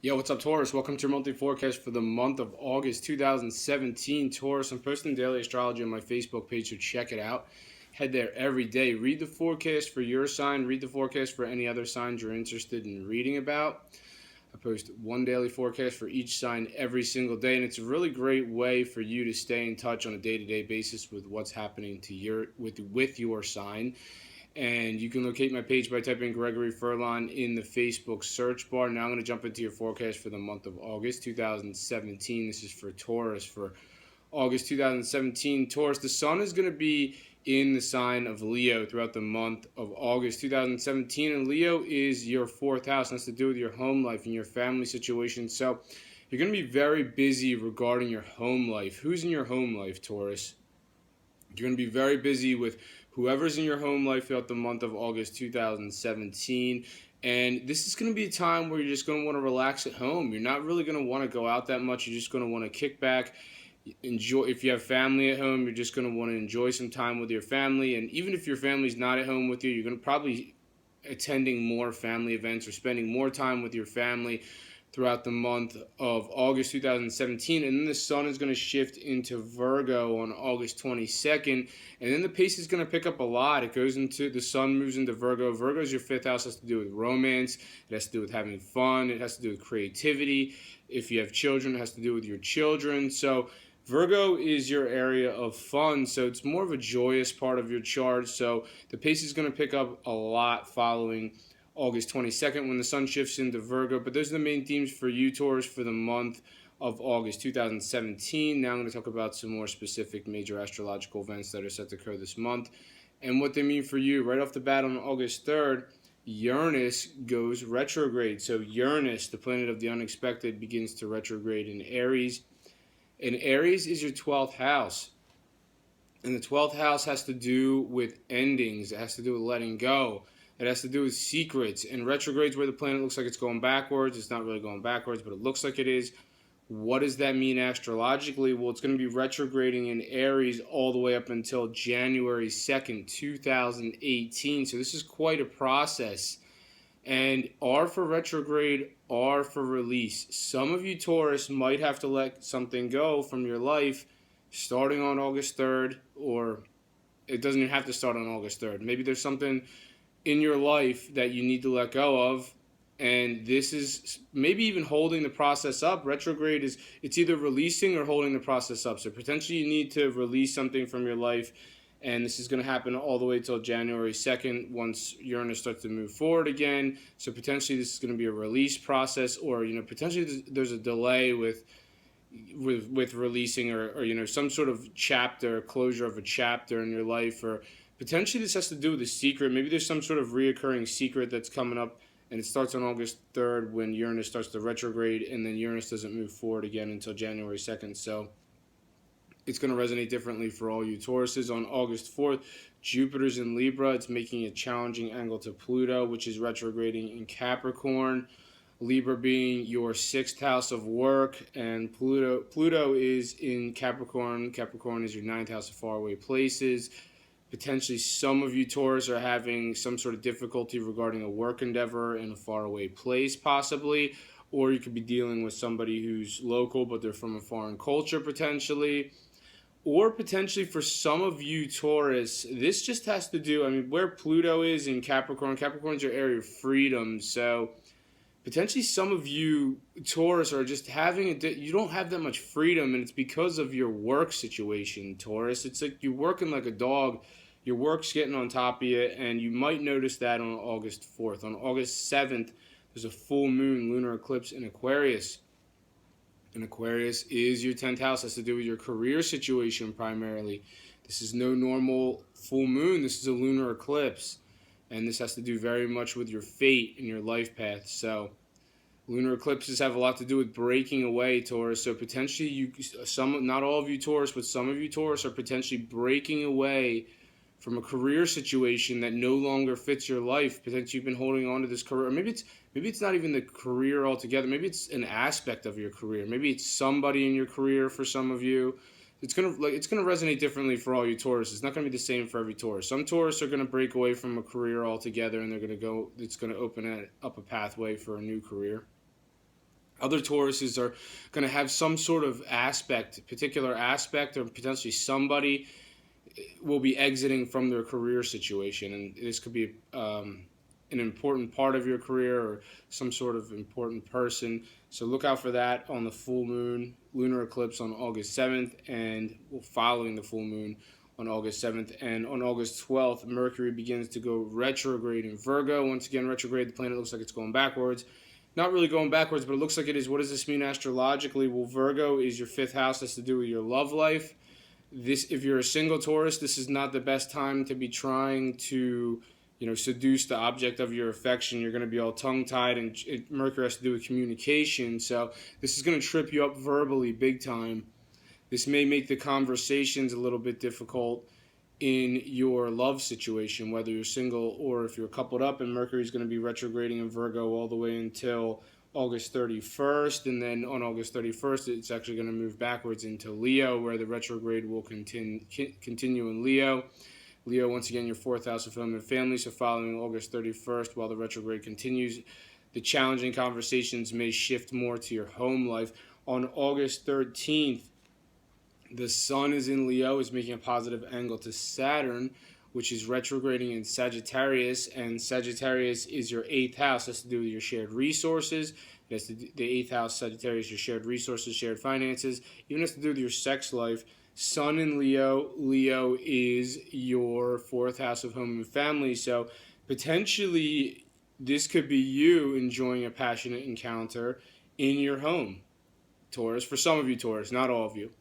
Yo, what's up, Taurus? Welcome to your monthly forecast for the month of August 2017. Taurus, I'm posting daily astrology on my Facebook page, so check it out. Head there every day. Read the forecast for your sign. Read the forecast for any other signs you're interested in reading about. I post one daily forecast for each sign every single day, and it's a really great way for you to stay in touch on a day-to-day basis with what's happening to with your sign. And you can locate my page by typing Gregory Furlan in the Facebook search bar. Now I'm going to jump into your forecast for the month of August 2017. This is for Taurus for August 2017. Taurus, the sun is going to be in the sign of Leo throughout the month of August 2017. And Leo is your fourth house. It has to do with your home life and your family situation. So you're going to be very busy regarding your home life. Who's in your home life, Taurus? You're going to be very busy with whoever's in your home life throughout the month of August 2017. And this is going to be a time where you're just going to want to relax at home. You're not really going to want to go out that much. You're just going to want to kick back, enjoy. If you have family at home, you're just going to want to enjoy some time with your family. And even if your family's not at home with you, you're going to probably attending more family events or spending more time with your family throughout the month of August 2017. And then the sun is going to shift into Virgo on August 22nd. And then the pace is going to pick up a lot. The sun moves into Virgo. Virgo is your fifth house. It has to do with romance. It has to do with having fun. It has to do with creativity. If you have children, it has to do with your children. So Virgo is your area of fun, so it's more of a joyous part of your chart. So the pace is going to pick up a lot following August 22nd when the sun shifts into Virgo. But those are the main themes for you, Taurus, for the month of August 2017. Now I'm going to talk about some more specific major astrological events that are set to occur this month and what they mean for you. Right off the bat on August 3rd, Uranus goes retrograde. So Uranus, the planet of the unexpected, begins to retrograde in Aries. And Aries is your 12th house. And the 12th house has to do with endings. It has to do with letting go. It has to do with secrets. And retrograde's where the planet looks like it's going backwards. It's not really going backwards, but it looks like it is. What does that mean astrologically? Well, it's going to be retrograding in Aries all the way up until January 2nd, 2018. So this is quite a process. And R for retrograde, R for release. Some of you, Taurus, might have to let something go from your life starting on August 3rd, or it doesn't even have to start on August 3rd. Maybe there's something in your life that you need to let go of, and this is maybe even holding the process up. Retrograde is, it's either releasing or holding the process up. So potentially you need to release something from your life, and this is going to happen all the way till January 2nd once Uranus starts to move forward again. So potentially this is going to be a release process, or potentially there's a delay with releasing, or some sort of closure of a chapter in your life, or potentially this has to do with a secret. Maybe there's some sort of reoccurring secret that's coming up, and it starts on August 3rd when Uranus starts to retrograde, and then Uranus doesn't move forward again until January 2nd. So it's going to resonate differently for all you Tauruses. On August 4th, Jupiter's in Libra. It's making a challenging angle to Pluto, which is retrograding in Capricorn. Libra being your sixth house of work, and Pluto is in Capricorn. Capricorn is your ninth house of faraway places. Potentially some of you Taurus are having some sort of difficulty regarding a work endeavor in a faraway place, possibly. Or you could be dealing with somebody who's local, but they're from a foreign culture, potentially. Or potentially for some of you Taurus, this just has to do, where Pluto is in Capricorn, Capricorn's your area of freedom. So potentially some of you Taurus are just you don't have that much freedom, and it's because of your work situation, Taurus. It's like you're working like a dog. Your work's getting on top of you, and you might notice that on August 4th. On August 7th, there's a full moon lunar eclipse in Aquarius. And Aquarius is your 10th house. It has to do with your career situation primarily. This is no normal full moon. This is a lunar eclipse. And this has to do very much with your fate and your life path. So lunar eclipses have a lot to do with breaking away, Taurus. So potentially not all of you Taurus, but some of you Taurus are potentially breaking away from a career situation that no longer fits your life. Potentially you've been holding on to this career. Maybe it's not even the career altogether. Maybe it's an aspect of your career. Maybe it's somebody in your career for some of you. It's gonna resonate differently for all you Taurus. It's not gonna be the same for every Taurus. Some Taurus are gonna break away from a career altogether, and it's gonna open up a pathway for a new career. Other Tauruses are going to have some sort of particular aspect, or potentially somebody will be exiting from their career situation, and this could be an important part of your career or some sort of important person. So look out for that on the full moon lunar eclipse on August 7th, and following the full moon on August 7th. And on August 12th, Mercury begins to go retrograde in Virgo. Once again, retrograde, the planet looks like it's going backwards. Not really going backwards, but it looks like it is. What does this mean astrologically? Well, Virgo is your fifth house, has to do with your love life. If you're a single Taurus, this is not the best time to be trying to seduce the object of your affection. You're going to be all tongue-tied, and Mercury has to do with communication, so this is going to trip you up verbally big time. This may make the conversations a little bit difficult in your love situation, whether you're single or if you're coupled up, and Mercury is going to be retrograding in Virgo all the way until August 31st, and then on August 31st, it's actually going to move backwards into Leo, where the retrograde will continue in Leo. Leo, once again, your fourth house of home and family, so following August 31st, while the retrograde continues, the challenging conversations may shift more to your home life. On August 13th, the Sun is in Leo, is making a positive angle to Saturn, which is retrograding in Sagittarius, and Sagittarius is your eighth house. It has to do with your shared resources. It has to do, the eighth house, Sagittarius, your shared resources, shared finances. Even has to do with your sex life. Sun in Leo. Leo is your fourth house of home and family. So potentially this could be you enjoying a passionate encounter in your home, Taurus. For some of you, Taurus, not all of you.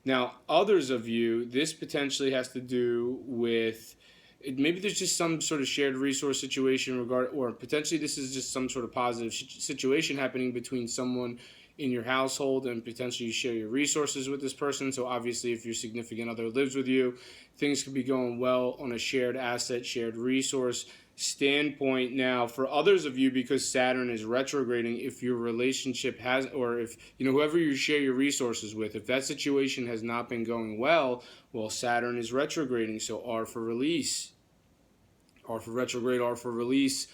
Now, others of you, this potentially has to do with maybe there's just some sort of shared resource situation or potentially this is just some sort of positive situation happening between someone in your household, and potentially you share your resources with this person. So obviously if your significant other lives with you, things could be going well on a shared asset, shared resource standpoint. Now, for others of you, because Saturn is retrograding, if your relationship has, or if whoever you share your resources with, if that situation has not been going well, Saturn is retrograding. So R for release, R for retrograde, R for release.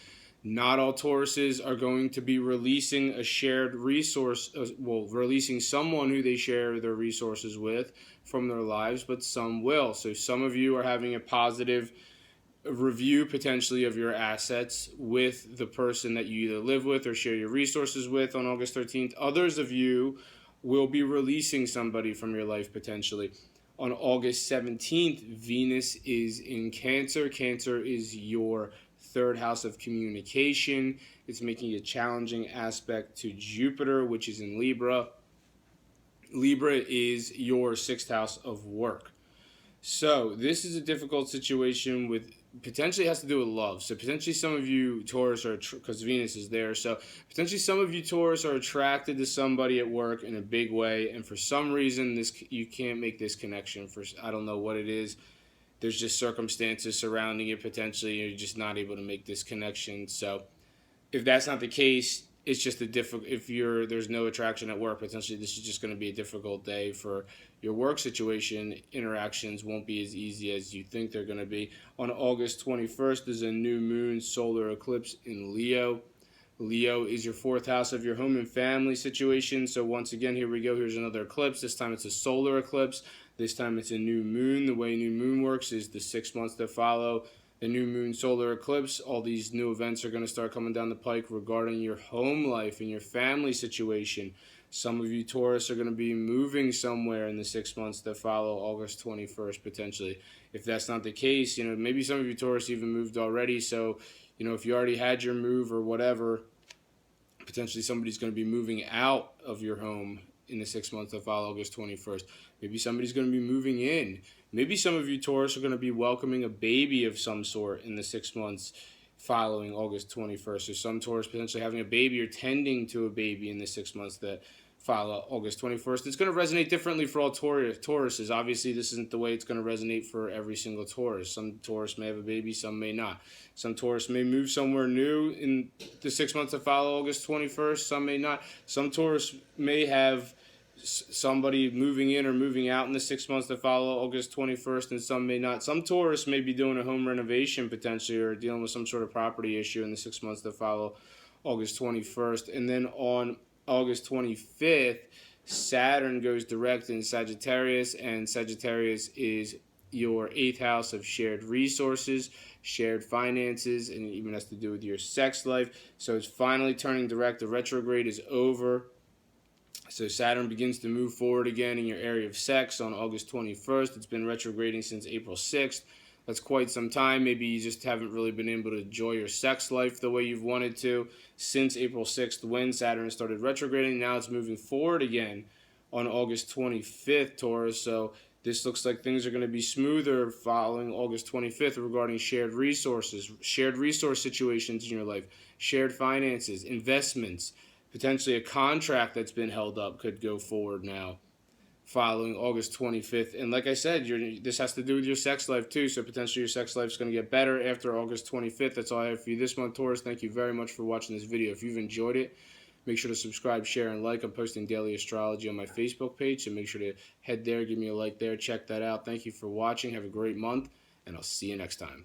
Not all Tauruses are going to be releasing a shared resource, releasing someone who they share their resources with from their lives, but some will. So some of you are having a positive review potentially of your assets with the person that you either live with or share your resources with on August 13th. Others of you will be releasing somebody from your life potentially. On August 17th, Venus is in Cancer. Cancer is your third house of communication. It's making a challenging aspect to Jupiter, which is in Libra. Libra is your sixth house of work. So this is a difficult situation with potentially has to do with love. So potentially some of you Taurus are, because Venus is there, so potentially some of you Taurus are attracted to somebody at work in a big way, and for some reason you can't make this connection. I don't know what it is. There's just circumstances surrounding it potentially. You're just not able to make this connection. So if that's not the case, it's just there's no attraction at work, potentially this is just going to be a difficult day for your work situation. Interactions won't be as easy as you think they're going to be. On August 21st, there's a new moon solar eclipse in Leo. Leo is your fourth house of your home and family situation. So once again, here we go. Here's another eclipse. This time it's a solar eclipse. This time it's a new moon. The way new moon works is the 6 months that follow the new moon solar eclipse. All these new events are going to start coming down the pike regarding your home life and your family situation. Some of you Taurus are going to be moving somewhere in the 6 months that follow August 21st potentially. If that's not the case, maybe some of you Taurus even moved already. So, if you already had your move or whatever, potentially somebody's going to be moving out of your home in the 6 months that follow August 21st. Maybe somebody's going to be moving in. Maybe some of you Taurus are going to be welcoming a baby of some sort in the 6 months following August 21st. Or some Taurus potentially having a baby or tending to a baby in the 6 months that follow August 21st. It's going to resonate differently for all Tauruses. Obviously, this isn't the way it's going to resonate for every single Taurus. Some Taurus may have a baby, some may not. Some Taurus may move somewhere new in the 6 months that follow August 21st, some may not. Some Taurus may have somebody moving in or moving out in the 6 months that follow August 21st, and some may not. Some Taurus may be doing a home renovation potentially, or dealing with some sort of property issue in the 6 months that follow August 21st. And then on August 25th, Saturn goes direct in Sagittarius, and Sagittarius is your 8th house of shared resources, shared finances, and it even has to do with your sex life. So it's finally turning direct. The retrograde is over. So Saturn begins to move forward again in your area of sex on August 21st. It's been retrograding since April 6th. That's quite some time. Maybe you just haven't really been able to enjoy your sex life the way you've wanted to since April 6th when Saturn started retrograding. Now it's moving forward again on August 25th, Taurus. So this looks like things are going to be smoother following August 25th regarding shared resources, shared resource situations in your life, shared finances, investments. Potentially a contract that's been held up could go forward now following August 25th. And like I said, this has to do with your sex life too, so potentially your sex life is going to get better after August 25th. That's all I have for you this month, Taurus. Thank you very much for watching this video. If you've enjoyed it, make sure to subscribe, share, and like. I'm posting daily astrology on my Facebook page, so make sure to head there, give me a like there, check that out. Thank you for watching. Have a great month, and I'll see you next time.